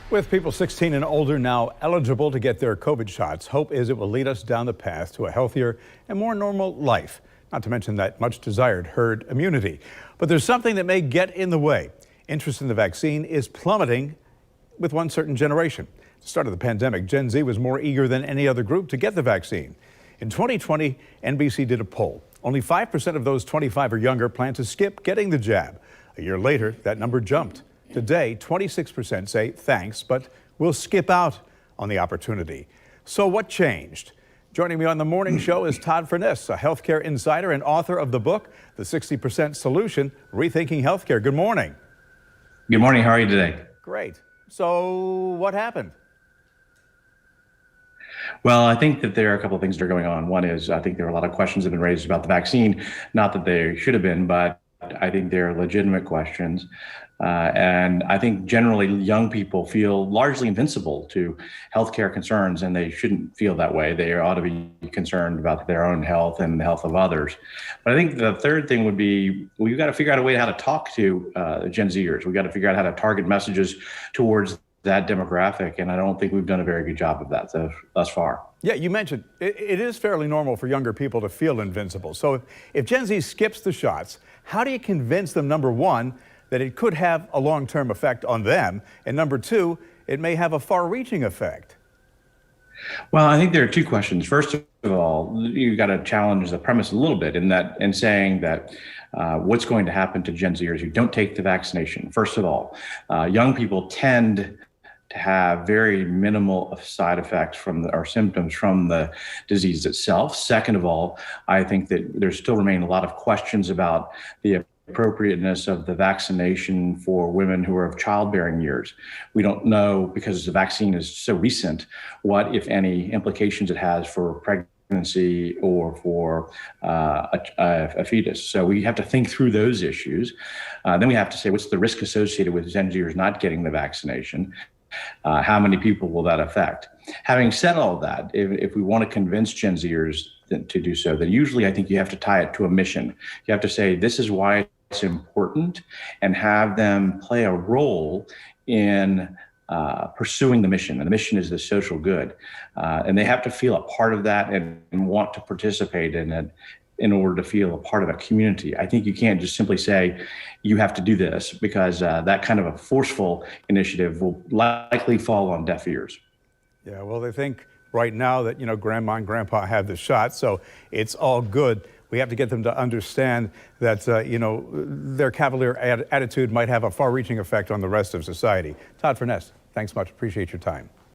With people 16 and older now eligible to get their COVID shots, hope is it will lead us down the path to a healthier and more normal life, not to mention that much desired herd immunity. But there's something that may get in the way. Interest in the vaccine is plummeting with one certain generation. At the start of the pandemic, Gen Z was more eager than any other group to get the vaccine. In 2020, NBC did a poll. Only 5% of those 25 or younger plan to skip getting the jab. A year later, that number jumped. Today, 26% say thanks, but will skip out on the opportunity. So what changed? Joining me on the morning show is Todd Furniss, a healthcare insider and author of the book, The 60% Solution, Rethinking Healthcare. Good morning. Good morning. How are you today? Great. So what happened? Well, I think that there are a couple of things that are going on. One is I think there are a lot of questions that have been raised about the vaccine. Not that they should have been, but I think they're legitimate questions. And I think generally young people feel largely invincible to healthcare concerns, and they shouldn't feel that way. They ought to be concerned about their own health and the health of others. But I think the third thing would be we've got to figure out a way how to talk to Gen Zers. We've got to figure out how to target messages towards that demographic, and I don't think we've done a very good job of that thus far. Yeah, you mentioned it is fairly normal for younger people to feel invincible. So if Gen Z skips the shots, how do you convince them, number one, that it could have a long-term effect on them, and number two, it may have a far-reaching effect? Well, I think there are two questions. First of all, you've got to challenge the premise a little bit in saying that what's going to happen to Gen Zers who don't take the vaccination. First of all, young people tend to have very minimal side effects or symptoms from the disease itself. Second of all, I think that there still remain a lot of questions about the appropriateness of the vaccination for women who are of childbearing years. We don't know, because the vaccine is so recent, what, if any, implications it has for pregnancy or for a fetus. So we have to think through those issues. Then we have to say, what's the risk associated with Gen Zers not getting the vaccination? How many people will that affect? Having said all that, if we want to convince Gen Zers to do so, then usually I think you have to tie it to a mission. You have to say, this is why it's important, and have them play a role in pursuing the mission. And the mission is the social good. And they have to feel a part of that and want to participate in it in order to feel a part of a community. I think you can't just simply say, you have to do this, because that kind of a forceful initiative will likely fall on deaf ears. Yeah, well, they think right now that, grandma and grandpa have the shot, so it's all good. We have to get them to understand that, their cavalier attitude might have a far-reaching effect on the rest of society. Todd Furniss, thanks much. Appreciate your time.